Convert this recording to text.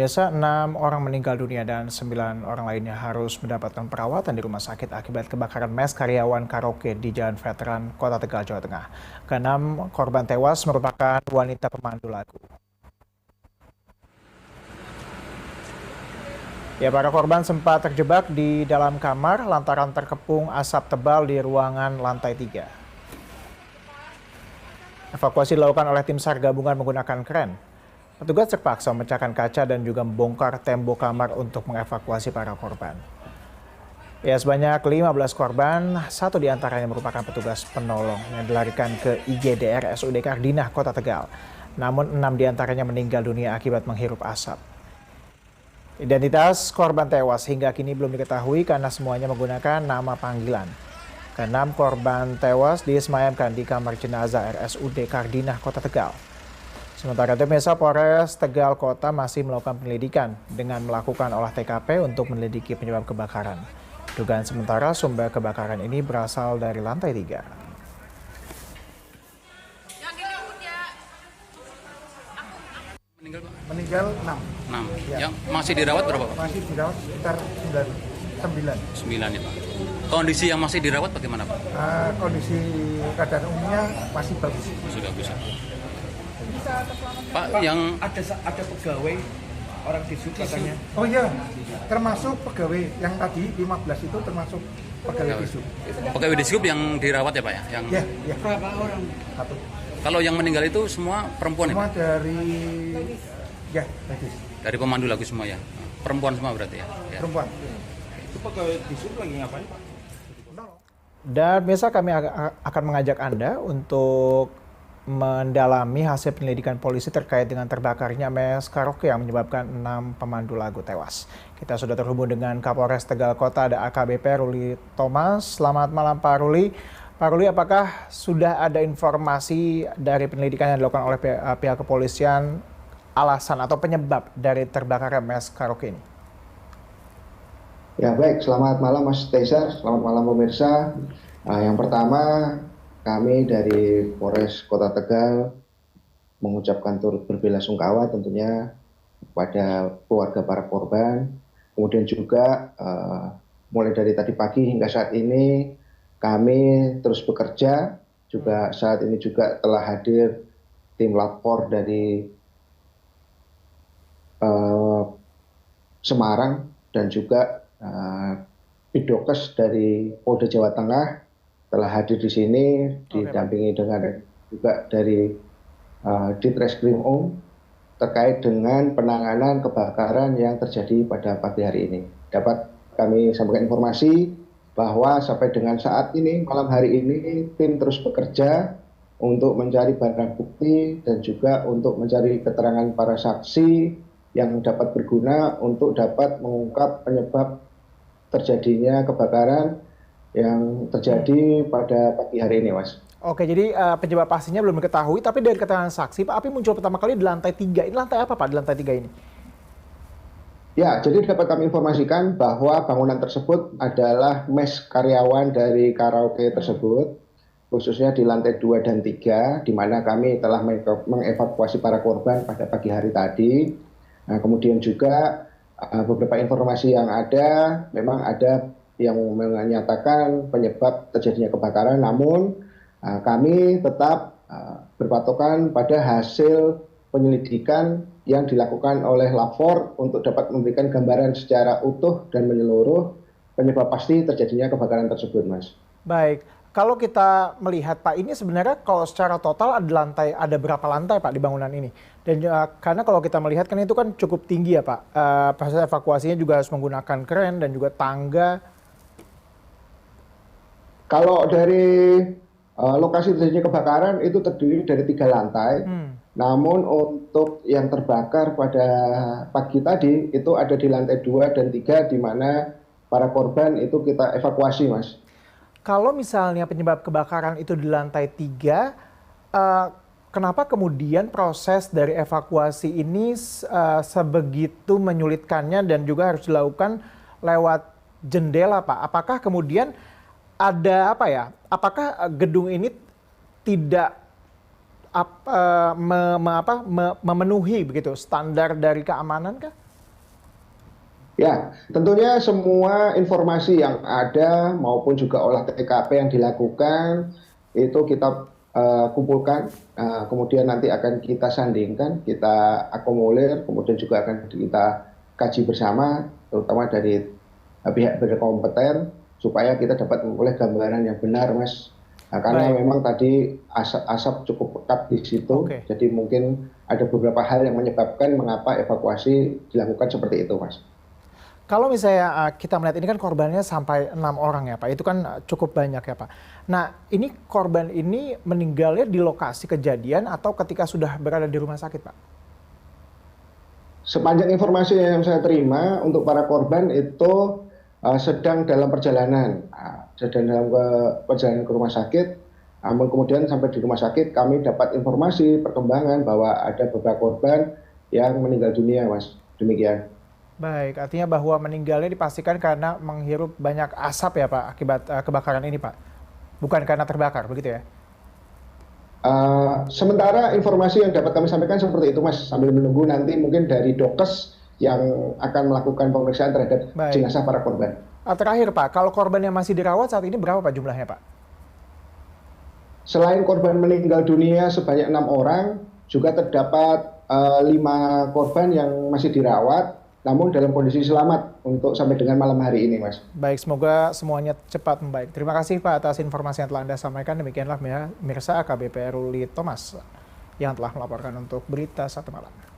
Biasa 6 orang meninggal dunia dan 9 orang lainnya harus mendapatkan perawatan di rumah sakit akibat kebakaran mes karyawan karaoke di Jalan Veteran, Kota Tegal, Jawa Tengah. Keenam korban tewas merupakan wanita pemandu lagu. Ya, para korban sempat terjebak di dalam kamar lantaran terkepung asap tebal di ruangan lantai 3. Evakuasi dilakukan oleh tim SAR gabungan menggunakan kren. Petugas terpaksa memecahkan kaca dan juga membongkar tembok kamar untuk mengevakuasi para korban. Ya, sebanyak 15 korban, satu diantaranya merupakan petugas penolong yang dilarikan ke IGD RSUD Kardinah, Kota Tegal. Namun 6 diantaranya meninggal dunia akibat menghirup asap. Identitas korban tewas hingga kini belum diketahui karena semuanya menggunakan nama panggilan. Keenam korban tewas disemayamkan di kamar jenazah RSUD Kardinah, Kota Tegal. Sementara itu, pemirsa, Polres Tegal Kota masih melakukan penyelidikan dengan melakukan olah TKP untuk menyelidiki penyebab kebakaran. Dugaan sementara sumber kebakaran ini berasal dari lantai 3. Meninggal 6. Ya. Yang masih dirawat berapa, Pak? Masih dirawat sekitar 9. 9 ya, Pak. Kondisi yang masih dirawat bagaimana, Pak? Kondisi keadaan umumnya masih bagus. Sudah bisa. Pak, yang ada pegawai orang disub katanya. Oh iya, termasuk pegawai yang tadi 15 itu termasuk pegawai disub. pegawai disub yang dirawat ya, Pak ya? Yang Ya. Berapa orang? Satu. Kalau yang meninggal itu semua perempuan Semua ya, Pak? dari gadis. Dari pemandu lagu semua ya? Perempuan semua berarti ya? Ya. Perempuan. Itu pegawai disub lagi ngapain, Pak? Dan biasa kami akan mengajak Anda untuk mendalami hasil penyelidikan polisi terkait dengan terbakarnya mes karaoke yang menyebabkan 6 pemandu lagu tewas. Kita sudah terhubung dengan Kapolres Tegal Kota, ada AKBP Ruli Thomas. Selamat malam, Pak Ruli. Pak Ruli, apakah sudah ada informasi dari penyelidikan yang dilakukan oleh pihak kepolisian alasan atau penyebab dari terbakarnya mes karaoke ini? Ya baik, selamat malam Mas Tezar, selamat malam pemirsa. Yang pertama, kami dari Polres Kota Tegal mengucapkan turut berbelasungkawa tentunya kepada keluarga para korban. Kemudian juga mulai dari tadi pagi hingga saat ini kami terus bekerja. Juga saat ini juga telah hadir tim lapor dari Semarang dan juga Bidokes dari Polda Jawa Tengah telah hadir di sini, didampingi dengan juga dari Ditreskrim terkait dengan penanganan kebakaran yang terjadi pada pagi hari ini. Dapat kami sampaikan informasi bahwa sampai dengan saat ini, malam hari ini, tim terus bekerja untuk mencari barang bukti dan juga untuk mencari keterangan para saksi yang dapat berguna untuk dapat mengungkap penyebab terjadinya kebakaran yang terjadi pada pagi hari ini, Mas. Oke, jadi penyebab pastinya belum diketahui, tapi dari keterangan saksi, Pak, api muncul pertama kali di lantai 3. Ini lantai apa, Pak, di lantai 3 ini? Ya, jadi dapat kami informasikan bahwa bangunan tersebut adalah mes karyawan dari karaoke tersebut, khususnya di lantai 2 dan 3, di mana kami telah mengevakuasi para korban pada pagi hari tadi. Nah, kemudian juga beberapa informasi yang ada, memang ada yang menyatakan penyebab terjadinya kebakaran, namun kami tetap berpatokan pada hasil penyelidikan yang dilakukan oleh lapor untuk dapat memberikan gambaran secara utuh dan menyeluruh penyebab pasti terjadinya kebakaran tersebut, Mas. Baik, kalau kita melihat, Pak, ini sebenarnya kalau secara total ada berapa lantai, Pak, di bangunan ini? Dan karena kalau kita melihat kan itu kan cukup tinggi ya, Pak. Proses evakuasinya juga harus menggunakan kren dan juga tangga. Kalau dari lokasi terjadinya kebakaran itu terdiri dari 3 lantai. Namun untuk yang terbakar pada pagi tadi itu ada di lantai 2 dan 3 di mana para korban itu kita evakuasi, Mas. Kalau misalnya penyebab kebakaran itu di lantai 3, kenapa kemudian proses dari evakuasi ini sebegitu menyulitkannya dan juga harus dilakukan lewat jendela, Pak? Apakah kemudian ada apakah gedung ini tidak memenuhi begitu standar dari keamanan kah? Ya, tentunya semua informasi yang ada maupun juga olah TKP yang dilakukan itu kita kumpulkan, kemudian nanti akan kita sandingkan, kita akomodir, kemudian juga akan kita kaji bersama, terutama dari pihak berkompeten, supaya kita dapat memperoleh gambaran yang benar, Mas. Nah, karena Baik. memang tadi asap cukup pekat di situ, Oke. jadi mungkin ada beberapa hal yang menyebabkan mengapa evakuasi dilakukan seperti itu, Mas. Kalau misalnya kita melihat ini kan korbannya sampai 6 orang ya Pak, itu kan cukup banyak ya Pak. Nah ini korban ini meninggalnya di lokasi kejadian atau ketika sudah berada di rumah sakit Pak? Sepanjang informasi yang saya terima untuk para korban itu sedang dalam perjalanan, perjalanan ke rumah sakit. Namun kemudian sampai di rumah sakit kami dapat informasi perkembangan bahwa ada beberapa korban yang meninggal dunia, Mas. Demikian. Baik, artinya bahwa meninggalnya dipastikan karena menghirup banyak asap ya Pak akibat kebakaran ini Pak? Bukan karena terbakar, begitu ya? Sementara informasi yang dapat kami sampaikan seperti itu, Mas. Sambil menunggu nanti mungkin dari Dokes yang akan melakukan pemeriksaan terhadap Baik. jenazah para korban. Terakhir Pak, kalau korban yang masih dirawat saat ini berapa Pak jumlahnya Pak? Selain korban meninggal dunia sebanyak 6 orang, juga terdapat 5 korban yang masih dirawat, namun dalam kondisi selamat untuk sampai dengan malam hari ini, Mas. Baik, semoga semuanya cepat membaik. Terima kasih Pak atas informasi yang telah Anda sampaikan. Demikianlah Mirsa AKBP Ruli Thomas yang telah melaporkan untuk Berita Satu Malam.